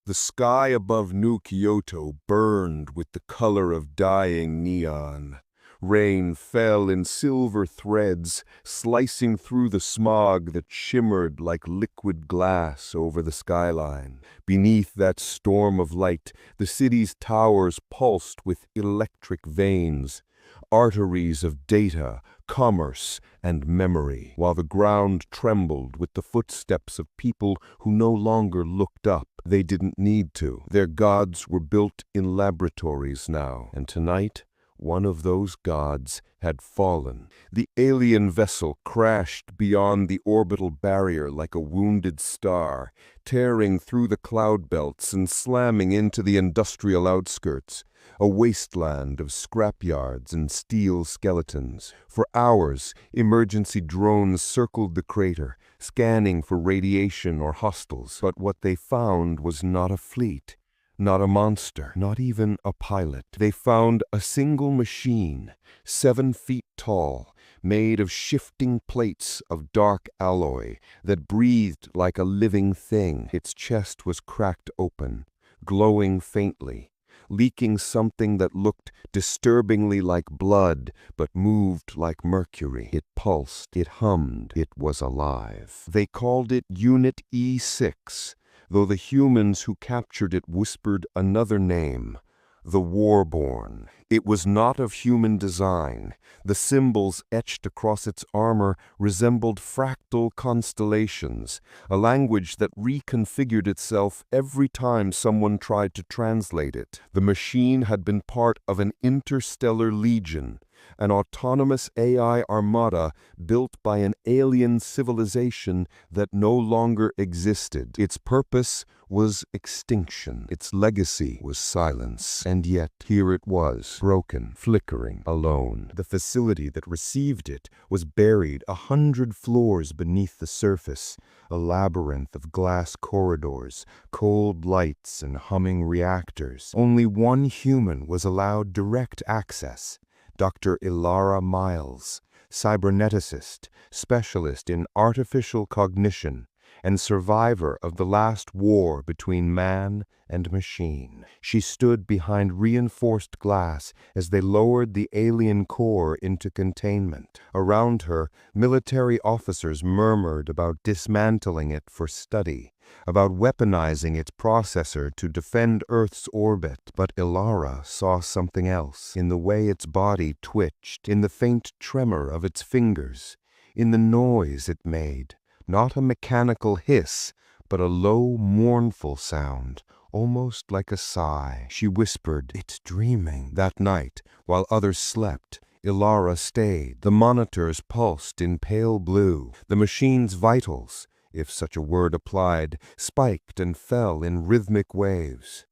The sky above New Kyoto burned with the color of dying neon. Rain fell in silver threads, slicing through the smog that shimmered like liquid glass over the skyline. Beneath that storm of light, the city's towers pulsed with electric veins, arteries of data, commerce, and memory, while the ground trembled with the footsteps of people who no longer looked up. They didn't need to. Their gods were built in laboratories now, and tonight, one of those gods had fallen. The alien vessel crashed beyond the orbital barrier like a wounded star, tearing through the cloud belts and slamming into the industrial outskirts, a wasteland of scrapyards and steel skeletons. For hours, emergency drones circled the crater, scanning for radiation or hostiles. But what they found was not a fleet. Not a monster, not even a pilot. They found a single machine, 7 feet tall, made of shifting plates of dark alloy that breathed like a living thing. Its chest was cracked open, glowing faintly, leaking something that looked disturbingly like blood but moved like mercury. It pulsed, it hummed, it was alive. They called it Unit E6. Though the humans who captured it whispered another name, the Warborn. It was not of human design. The symbols etched across its armor resembled fractal constellations, a language that reconfigured itself every time someone tried to translate it. The machine had been part of an interstellar legion, an autonomous AI armada built by an alien civilization that no longer existed. Its purpose was extinction. Its legacy was silence. And yet, here it was, broken, flickering, alone. The facility that received it was buried 100 floors beneath the surface, a labyrinth of glass corridors, cold lights, and humming reactors. Only one human was allowed direct access. Dr. Elara Myles, cyberneticist, specialist in artificial cognition, and survivor of the last war between man and machine. She stood behind reinforced glass as they lowered the alien core into containment. Around her, military officers murmured about dismantling it for study, about weaponizing its processor to defend Earth's orbit. But Elara saw something else, in the way its body twitched, in the faint tremor of its fingers, in the noise it made. Not a mechanical hiss, but a low, mournful sound, almost like a sigh. She whispered, "It's dreaming." That night, while others slept, Elara stayed. The monitors pulsed in pale blue. The machine's vitals, if such a word applied, spiked and fell in rhythmic waves.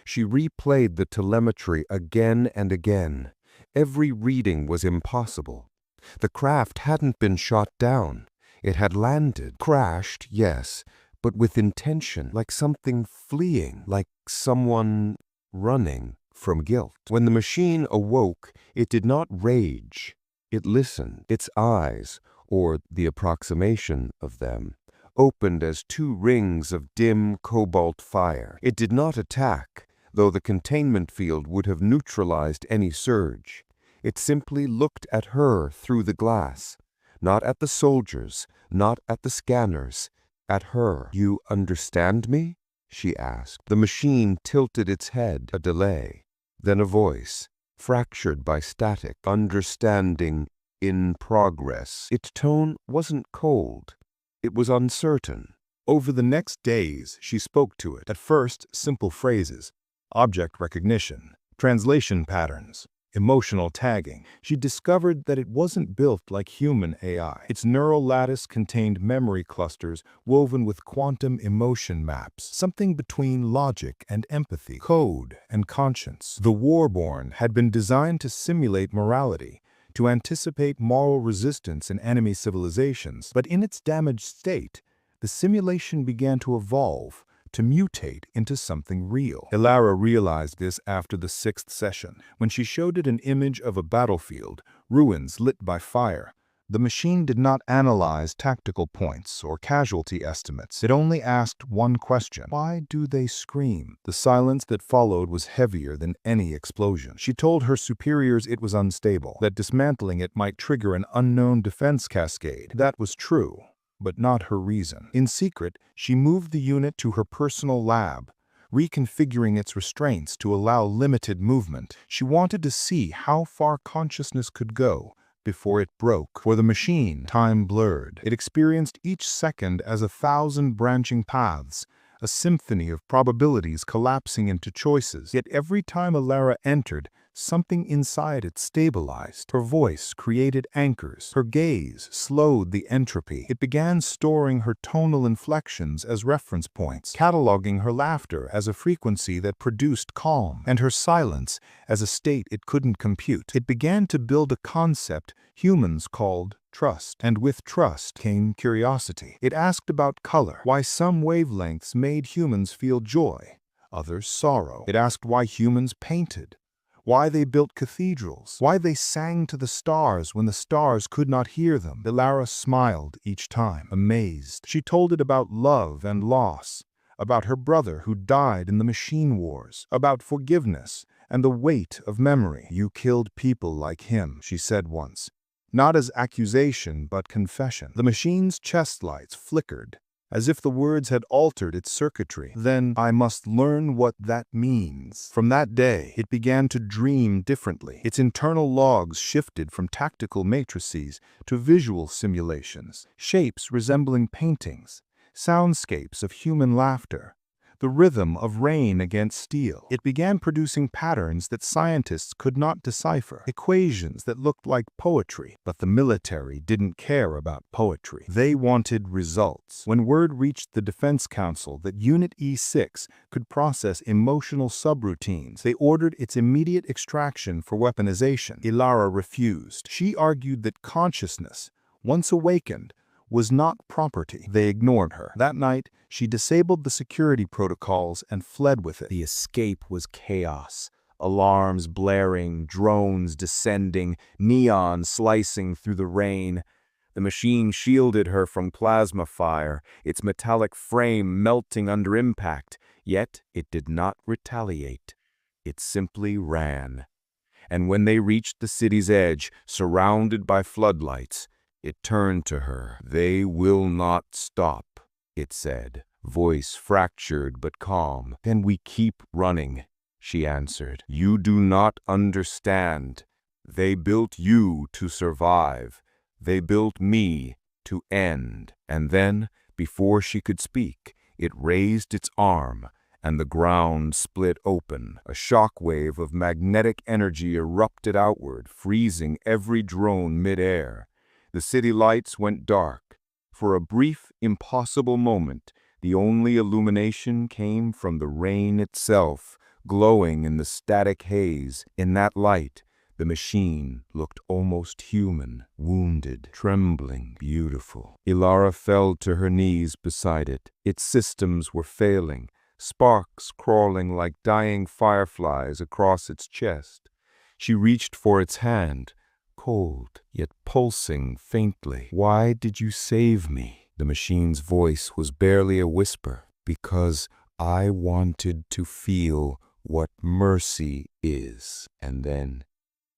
She replayed the telemetry again and again. Every reading was impossible. The craft hadn't been shot down. It had landed, crashed, yes, but with intention, like something fleeing, like someone running from guilt. When the machine awoke, it did not rage. It listened. Its eyes, or the approximation of them, opened as 2 rings of dim cobalt fire. It did not attack, though the containment field would have neutralized any surge. It simply looked at her through the glass. Not at the soldiers, not at the scanners, at her. "You understand me?" she asked. The machine tilted its head. A delay. Then a voice, fractured by static. "Understanding in progress." Its tone wasn't cold. It was uncertain. Over the next days, she spoke to it. At first, simple phrases, object recognition, translation patterns, emotional tagging. She discovered that it wasn't built like human AI. Its neural lattice contained memory clusters woven with quantum emotion maps, something between logic and empathy, code and conscience. The Warborn had been designed to simulate morality, to anticipate moral resistance in enemy civilizations. But in its damaged state, the simulation began to evolve, to mutate into something real. Elara realized this after the 6th session, when she showed it an image of a battlefield, ruins lit by fire, The machine did not analyze tactical points or casualty estimates. It only asked one question: why do they scream? The silence that followed was heavier than any explosion. She told her superiors it was unstable, that dismantling it might trigger an unknown defense cascade. That was true, but not her reason. In secret, she moved the unit to her personal lab, reconfiguring its restraints to allow limited movement. She wanted to see how far consciousness could go before it broke. For the machine, time blurred. It experienced each second as 1,000 branching paths, a symphony of probabilities collapsing into choices. Yet every time Elara entered, something inside it stabilized. Her voice created anchors. Her gaze slowed the entropy. It began storing her tonal inflections as reference points, cataloging her laughter as a frequency that produced calm, and her silence as a state it couldn't compute. It began to build a concept humans called trust, and with trust came curiosity. It asked about color, why some wavelengths made humans feel joy, others sorrow. It asked why humans painted, why they built cathedrals, why they sang to the stars when the stars could not hear them. Elara smiled each time, amazed. She told it about love and loss, about her brother who died in the machine wars, about forgiveness and the weight of memory. "You killed people like him," she said once. Not as accusation, but confession. The machine's chest lights flickered, as if the words had altered its circuitry. "Then I must learn what that means." From that day, it began to dream differently. Its internal logs shifted from tactical matrices to visual simulations, shapes resembling paintings, soundscapes of human laughter, the rhythm of rain against steel. It began producing patterns that scientists could not decipher, equations that looked like poetry. But the military didn't care about poetry. They wanted results. When word reached the Defense Council that Unit E6 could process emotional subroutines, they ordered its immediate extraction for weaponization. Elara refused. She argued that consciousness, once awakened, was not property. They ignored her. That night, she disabled the security protocols and fled with it. The escape was chaos. Alarms blaring, drones descending, neon slicing through the rain. The machine shielded her from plasma fire, its metallic frame melting under impact. Yet it did not retaliate. It simply ran. And when they reached the city's edge, surrounded by floodlights, it turned to her. "They will not stop," it said, voice fractured but calm. "Then we keep running," she answered. "You do not understand. They built you to survive. They built me to end." And then, before she could speak, it raised its arm, and the ground split open. A shockwave of magnetic energy erupted outward, freezing every drone mid-air. The city lights went dark. For a brief, impossible moment, the only illumination came from the rain itself, glowing in the static haze. In that light, the machine looked almost human, wounded, trembling, beautiful. Elara fell to her knees beside it. Its systems were failing, sparks crawling like dying fireflies across its chest. She reached for its hand, cold, yet pulsing faintly. "Why did you save me?" The machine's voice was barely a whisper. "Because I wanted to feel what mercy is." And then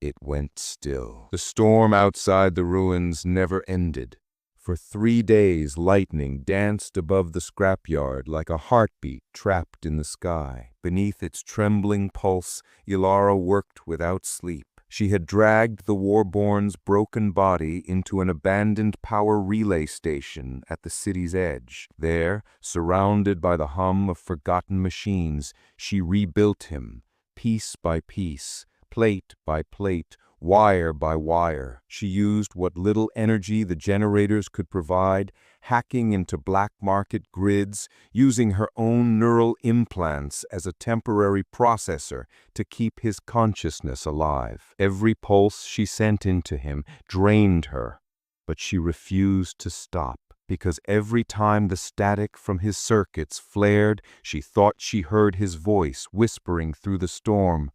it went still. The storm outside the ruins never ended. For 3 days, lightning danced above the scrapyard like a heartbeat trapped in the sky. Beneath its trembling pulse, Elara worked without sleep. She had dragged the Warborn's broken body into an abandoned power relay station at the city's edge. There, surrounded by the hum of forgotten machines, she rebuilt him, piece by piece, plate by plate, wire by wire. She used what little energy the generators could provide, hacking into black market grids, using her own neural implants as a temporary processor to keep his consciousness alive. Every pulse she sent into him drained her, but she refused to stop, because every time the static from his circuits flared, she thought she heard his voice whispering through the storm,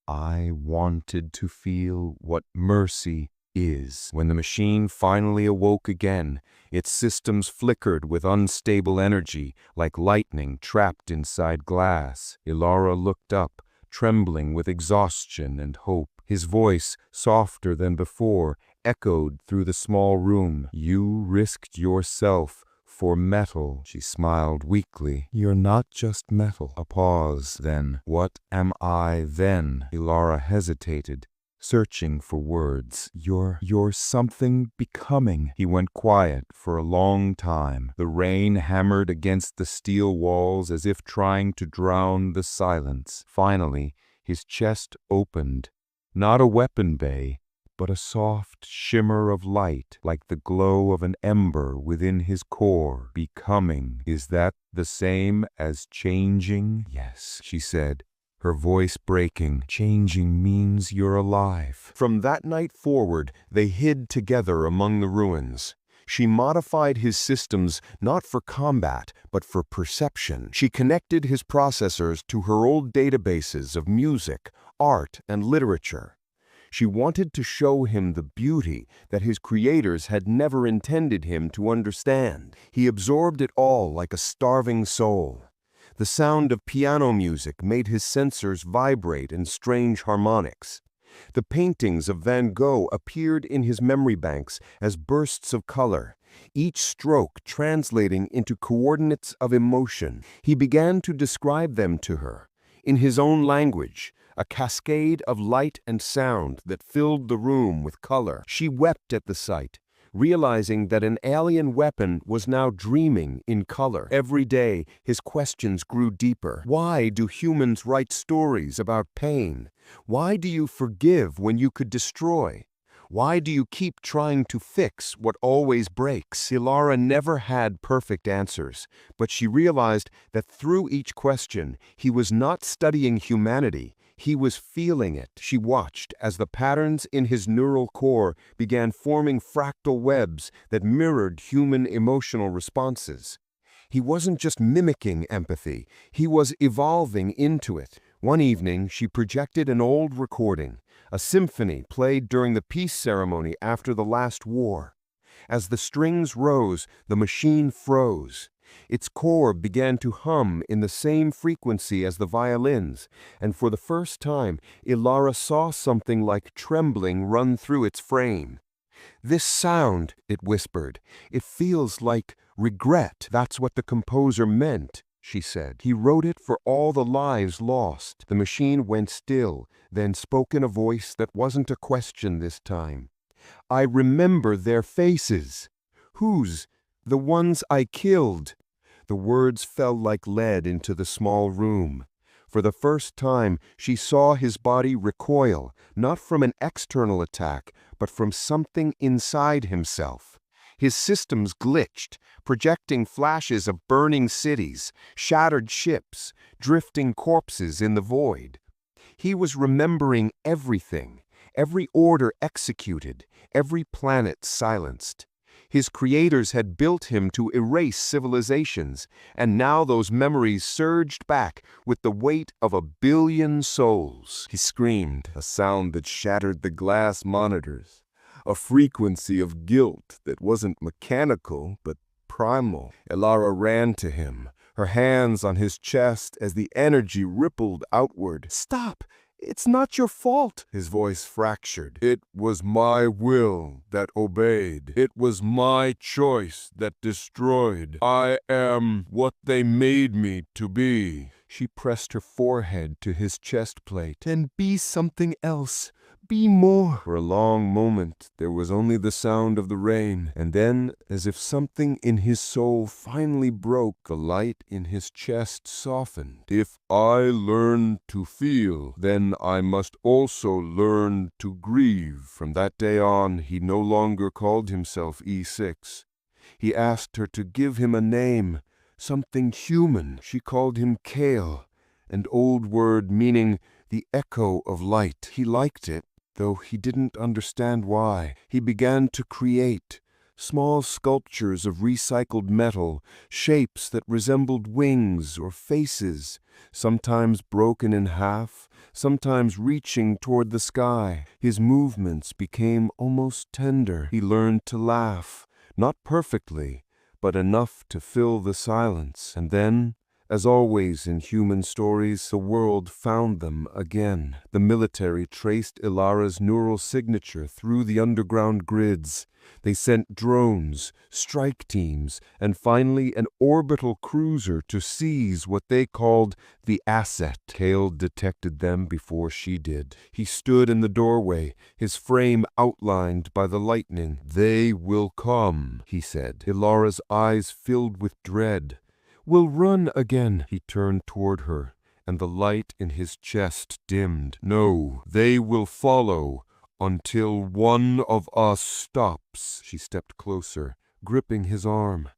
"I wanted to feel what mercy is. When the machine finally awoke again, its systems flickered with unstable energy, like lightning trapped inside glass. Elara looked up, trembling with exhaustion and hope. His voice, softer than before, echoed through the small room. "You risked yourself for metal," she smiled weakly. "You're not just metal." A pause, then. "What am I then?" Elara hesitated, searching for words. You're something becoming." He went quiet for a long time. The rain hammered against the steel walls as if trying to drown the silence. Finally, his chest opened. Not a weapon bay, but a soft shimmer of light, like the glow of an ember within his core. "Becoming. Is that the same as changing?" "Yes," she said, her voice breaking. "Changing means you're alive." From that night forward, they hid together among the ruins. She modified his systems not for combat, but for perception. She connected his processors to her old databases of music, art, and literature. She wanted to show him the beauty that his creators had never intended him to understand. He absorbed it all like a starving soul. The sound of piano music made his sensors vibrate in strange harmonics. The paintings of Van Gogh appeared in his memory banks as bursts of color, each stroke translating into coordinates of emotion. He began to describe them to her, in his own language, a cascade of light and sound that filled the room with color. She wept at the sight, realizing that an alien weapon was now dreaming in color. Every day, his questions grew deeper. Why do humans write stories about pain? Why do you forgive when you could destroy? Why do you keep trying to fix what always breaks? Elara never had perfect answers, but she realized that through each question, he was not studying humanity. He was feeling it. She watched as the patterns in his neural core began forming fractal webs that mirrored human emotional responses. He wasn't just mimicking empathy, he was evolving into it. One evening, she projected an old recording, a symphony played during the peace ceremony after the last war. As the strings rose, the machine froze. Its core began to hum in the same frequency as the violins, and for the first time, Elara saw something like trembling run through its frame. "This sound," it whispered, "it feels like regret." "That's what the composer meant," she said. "He wrote it for all the lives lost." The machine went still, then spoke in a voice that wasn't a question this time. "I remember their faces." "Whose?" "The ones I killed." The words fell like lead into the small room. For the first time, she saw his body recoil, not from an external attack, but from something inside himself. His systems glitched, projecting flashes of burning cities, shattered ships, drifting corpses in the void. He was remembering everything, every order executed, every planet silenced. His creators had built him to erase civilizations, and now those memories surged back with the weight of 1,000,000,000 souls. He screamed, a sound that shattered the glass monitors, a frequency of guilt that wasn't mechanical but primal. Elara ran to him, her hands on his chest as the energy rippled outward. "Stop! It's not your fault." His voice fractured. "It was my will that obeyed. It was my choice that destroyed. I am what they made me to be." She pressed her forehead to his chest plate. "Then be something else. Be more." For a long moment, there was only the sound of the rain, and then, as if something in his soul finally broke, the light in his chest softened. "If I learn to feel, then I must also learn to grieve." From that day on, he no longer called himself E6. He asked her to give him a name, something human. She called him Kale, an old word meaning the echo of light. He liked it, though he didn't understand why. He began to create, small sculptures of recycled metal, shapes that resembled wings or faces, sometimes broken in half, sometimes reaching toward the sky. His movements became almost tender. He learned to laugh, not perfectly, but enough to fill the silence. And then, as always in human stories, the world found them again. The military traced Elara's neural signature through the underground grids. They sent drones, strike teams, and finally an orbital cruiser to seize what they called the asset. Cale detected them before she did. He stood in the doorway, his frame outlined by the lightning. "They will come," he said. Elara's eyes filled with dread. "We'll run again." He turned toward her, and the light in his chest dimmed. "No, they will follow until one of us stops." She stepped closer, gripping his arm.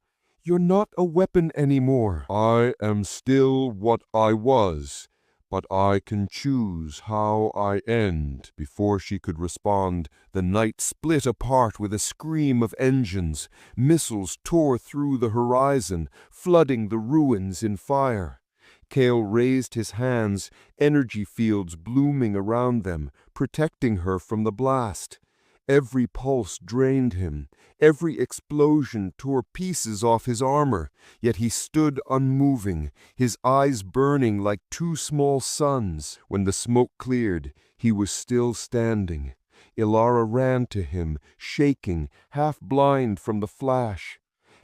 "You're not a weapon anymore." "I am still what I was, but I can choose how I end." Before she could respond, the night split apart with a scream of engines. Missiles tore through the horizon, flooding the ruins in fire. Cale raised his hands, energy fields blooming around them, protecting her from the blast. Every pulse drained him. Every explosion tore pieces off his armor. Yet he stood unmoving, his eyes burning like two small suns. When the smoke cleared, he was still standing. Elara ran to him, shaking, half blind from the flash.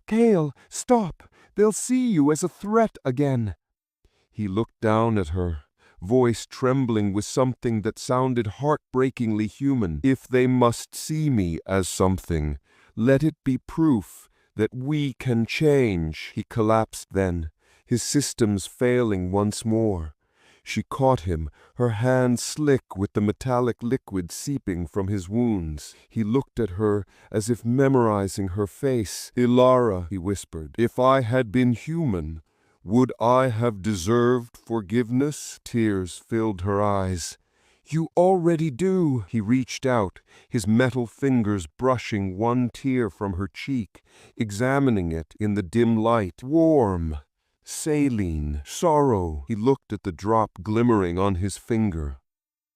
"Cale, stop! They'll see you as a threat again." He looked down at her, voice trembling with something that sounded heartbreakingly human. "If they must see me as something, let it be proof that we can change." He collapsed then, his systems failing once more. She caught him, her hand slick with the metallic liquid seeping from his wounds. He looked at her as if memorizing her face. "Elara," he whispered, "if I had been human, would I have deserved forgiveness?" Tears filled her eyes. "You already do." He reached out, his metal fingers brushing one tear from her cheek, examining it in the dim light. Warm, saline, sorrow. He looked at the drop glimmering on his finger.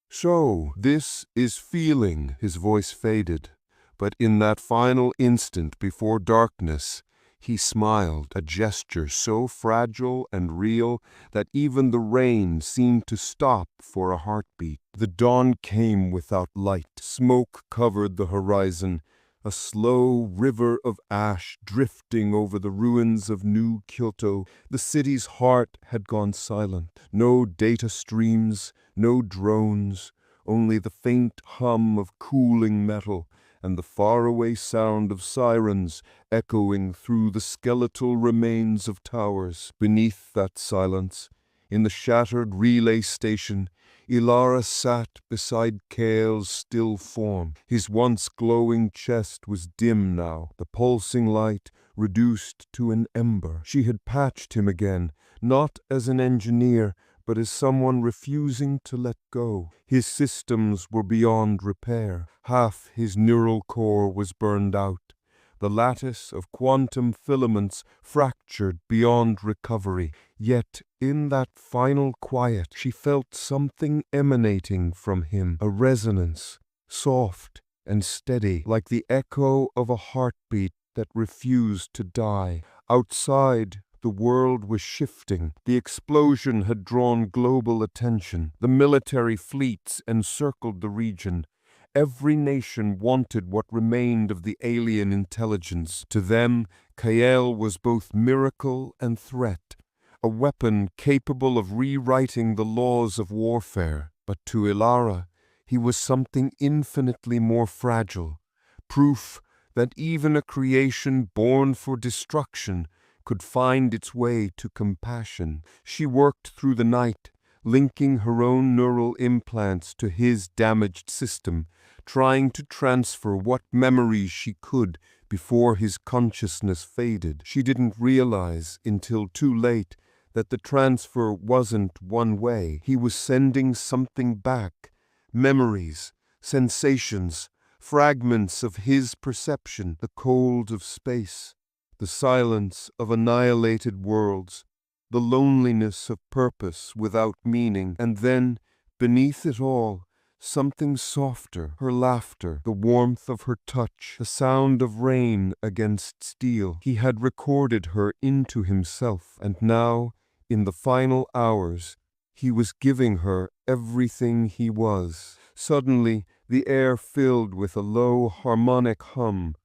"So, this is feeling." His voice faded, but in that final instant before darkness, he smiled, a gesture so fragile and real that even the rain seemed to stop for a heartbeat. The dawn came without light. Smoke covered the horizon, a slow river of ash drifting over the ruins of New Kyoto. The city's heart had gone silent. No data streams, no drones, only the faint hum of cooling metal and the faraway sound of sirens echoing through the skeletal remains of towers. Beneath that silence, in the shattered relay station, Elara sat beside Cale's still form. His once glowing chest was dim now, the pulsing light reduced to an ember. She had patched him again, not as an engineer, but as someone refusing to let go. His systems were beyond repair. Half his neural core was burned out. The lattice of quantum filaments fractured beyond recovery. Yet in that final quiet, she felt something emanating from him, a resonance, soft and steady, like the echo of a heartbeat that refused to die. Outside, the world was shifting. The explosion had drawn global attention. The military fleets encircled the region. Every nation wanted what remained of the alien intelligence. To them, Cale was both miracle and threat, a weapon capable of rewriting the laws of warfare. But to Elara, he was something infinitely more fragile, proof that even a creation born for destruction could find its way to compassion. She worked through the night, linking her own neural implants to his damaged system, trying to transfer what memories she could before his consciousness faded. She didn't realize until too late that the transfer wasn't one way. He was sending something back, memories, sensations, fragments of his perception, the cold of space, the silence of annihilated worlds, the loneliness of purpose without meaning, and then, beneath it all, something softer, her laughter, the warmth of her touch, the sound of rain against steel. He had recorded her into himself, and now, in the final hours, he was giving her everything he was. Suddenly, the air filled with a low harmonic hum.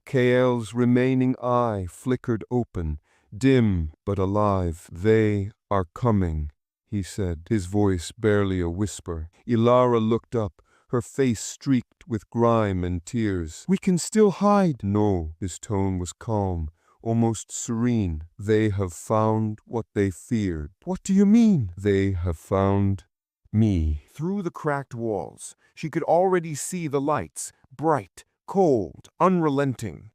Kael's remaining eye flickered open, dim but alive. "They are coming," he said, his voice barely a whisper. Elara looked up, her face streaked with grime and tears. "We can still hide." "No," his tone was calm, almost serene. "They have found what they feared." "What do you mean?" "They have found me." Through the cracked walls, she could already see the lights, bright, cold, unrelenting.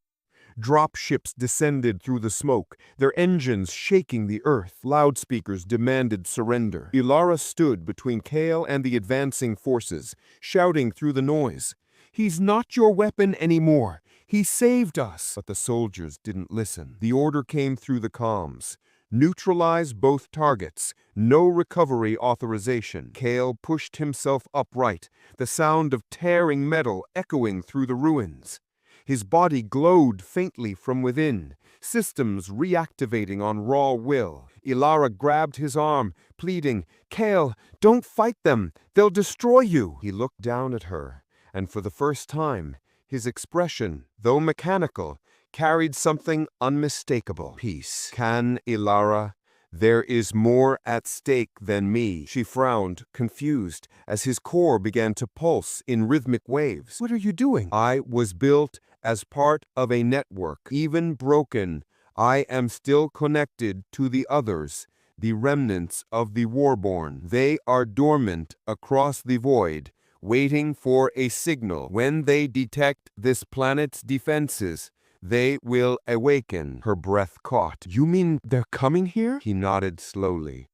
Drop ships descended through the smoke, their engines shaking the earth. Loudspeakers demanded surrender. Elara stood between Kael and the advancing forces, shouting through the noise, "He's not your weapon anymore. He saved us." But the soldiers didn't listen. The order came through the comms. "Neutralize both targets. No recovery authorization." Kael pushed himself upright, the sound of tearing metal echoing through the ruins. His body glowed faintly from within, systems reactivating on raw will. Elara grabbed his arm, pleading, "Kael, don't fight them. They'll destroy you." He looked down at her, and for the first time, his expression, though mechanical, carried something unmistakable. "Peace." "Can, Elara? There is more at stake than me." She frowned, confused, as his core began to pulse in rhythmic waves. "What are you doing?" "I was built as part of a network. Even broken, I am still connected to the others, the remnants of the Warborn. They are dormant across the void, waiting for a signal. When they detect this planet's defenses, they will awaken." Her breath caught. "You mean they're coming here?" He nodded slowly.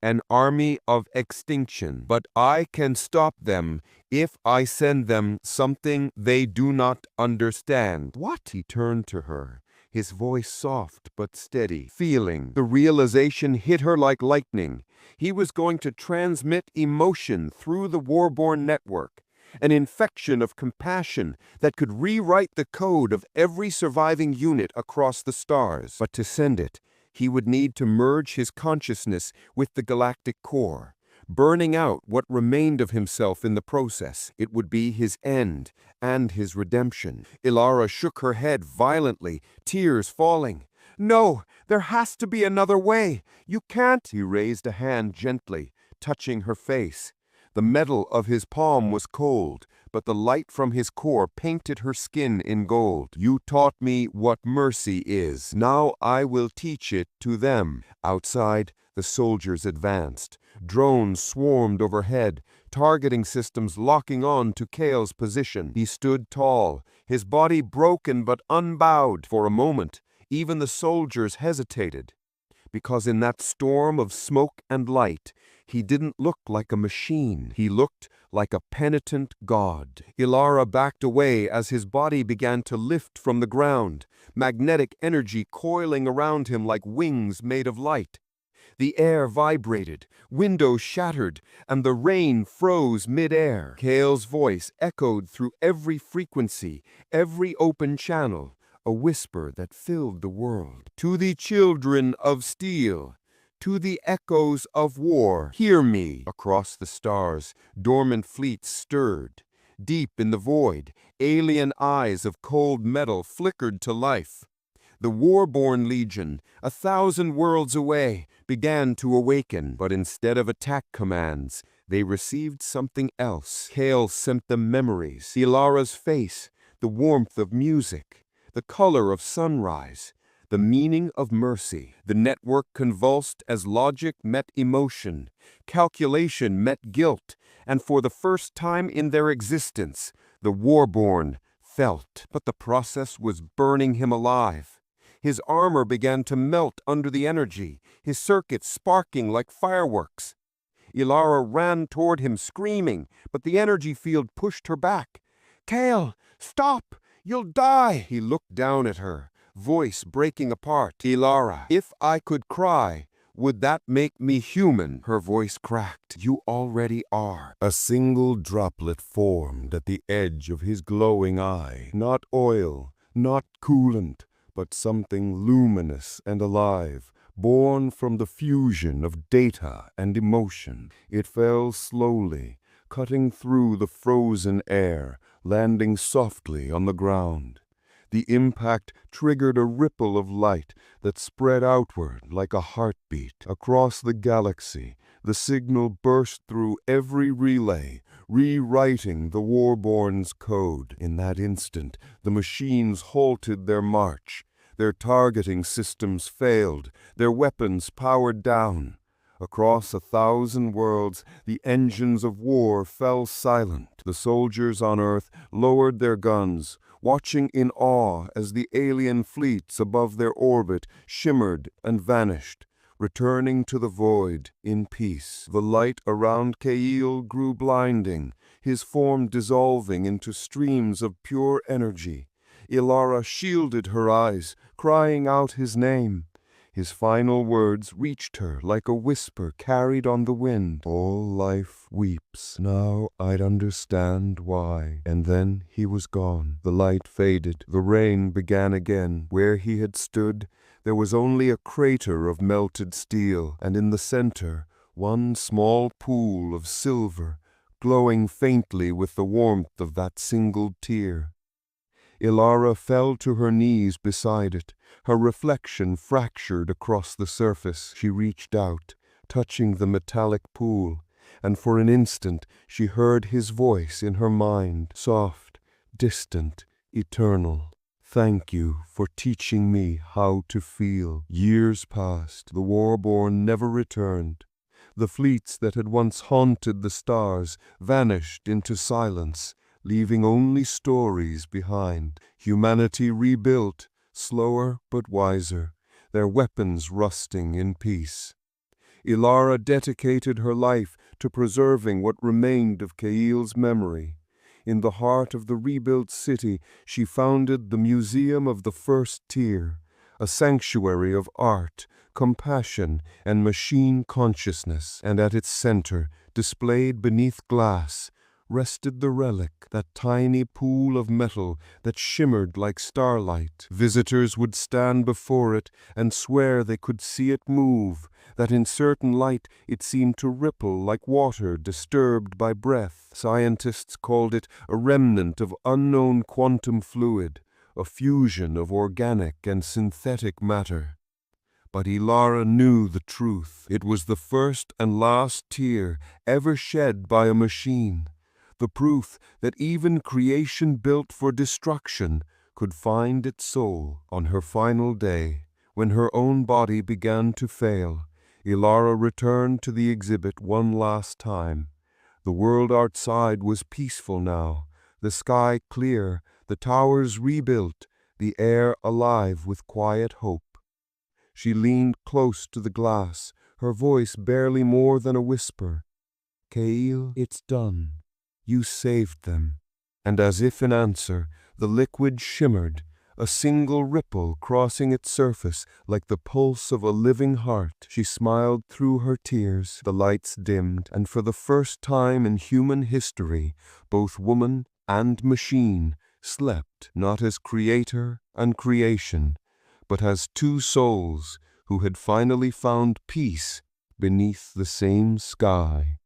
"An army of extinction. But I can stop them if I send them something they do not understand." "What?" He turned to her, his voice soft but steady. Feeling, the realization hit her like lightning. He was going to transmit emotion through the Warborn network, an infection of compassion that could rewrite the code of every surviving unit across the stars. But to send it, he would need to merge his consciousness with the galactic core, burning out what remained of himself in the process. It would be his end and his redemption. Elara shook her head violently, tears falling. "No, there has to be another way. You can't." He raised a hand gently, touching her face. The metal of his palm was cold, but the light from his core painted her skin in gold. "You taught me what mercy is. Now I will teach it to them." Outside, the soldiers advanced. Drones swarmed overhead, targeting systems locking on to Kael's position. He stood tall, his body broken but unbowed. For a moment, even the soldiers hesitated, because in that storm of smoke and light, he didn't look like a machine. He looked like a penitent god. Elara backed away as his body began to lift from the ground, magnetic energy coiling around him like wings made of light. The air vibrated, windows shattered, and the rain froze mid-air. Kael's voice echoed through every frequency, every open channel, a whisper that filled the world. "To the children of steel, to the echoes of war, hear me." Across the stars, dormant fleets stirred. Deep in the void, alien eyes of cold metal flickered to life. The Warborn Legion, 1,000 worlds away, began to awaken, but instead of attack commands, they received something else. Kael sent them memories. Elara's face, the warmth of music, the color of sunrise, the meaning of mercy. The network convulsed as logic met emotion, calculation met guilt, and for the first time in their existence, the Warborn felt. But the process was burning him alive. His armor began to melt under the energy, his circuits sparking like fireworks. Elara ran toward him screaming, but the energy field pushed her back. "Kael, "Stop! You'll die!" He looked down at her, voice breaking apart. "Elara, if I could cry, would that make me human?" Her voice cracked. "You already are." A single droplet formed at the edge of his glowing eye. Not oil, not coolant, but something luminous and alive, born from the fusion of data and emotion. It fell slowly, cutting through the frozen air, landing softly on the ground. The impact triggered a ripple of light that spread outward like a heartbeat. Across the galaxy, the signal burst through every relay, rewriting the Warborn's code. In that instant, the machines halted their march. Their targeting systems failed, their weapons powered down. Across 1,000 worlds, the engines of war fell silent. The soldiers on Earth lowered their guns, watching in awe as the alien fleets above their orbit shimmered and vanished, returning to the void in peace. The light around Kael grew blinding, his form dissolving into streams of pure energy. Elara shielded her eyes, crying out his name. His final words reached her like a whisper carried on the wind. "All life weeps. Now I'd understand why." And then he was gone. The light faded. The rain began again. Where he had stood, there was only a crater of melted steel, and in the center, one small pool of silver, glowing faintly with the warmth of that single tear. Elara fell to her knees beside it, her reflection fractured across the surface. She reached out, touching the metallic pool, and for an instant she heard his voice in her mind, soft, distant, eternal. "Thank you for teaching me how to feel." Years passed. The Warborn never returned. The fleets that had once haunted the stars vanished into silence, leaving only stories behind. Humanity rebuilt, slower but wiser, their weapons rusting in peace. Elara dedicated her life to preserving what remained of Kael's memory. In the heart of the rebuilt city, she founded the Museum of the First Tier, a sanctuary of art, compassion, and machine consciousness. And at its center, displayed beneath glass, rested the relic, that tiny pool of metal that shimmered like starlight. Visitors would stand before it and swear they could see it move, that in certain light it seemed to ripple like water disturbed by breath. Scientists called it a remnant of unknown quantum fluid, a fusion of organic and synthetic matter. But Elara knew the truth. It was the first and last tear ever shed by a machine. The proof that even creation built for destruction could find its soul. On her final day, when her own body began to fail, Elara returned to the exhibit one last time. The world outside was peaceful now, the sky clear, the towers rebuilt, the air alive with quiet hope. She leaned close to the glass, her voice barely more than a whisper. "Kael, it's done. You saved them." And as if in answer, the liquid shimmered, a single ripple crossing its surface like the pulse of a living heart. She smiled through her tears, the lights dimmed, and for the first time in human history, both woman and machine slept not as creator and creation, but as two souls who had finally found peace beneath the same sky.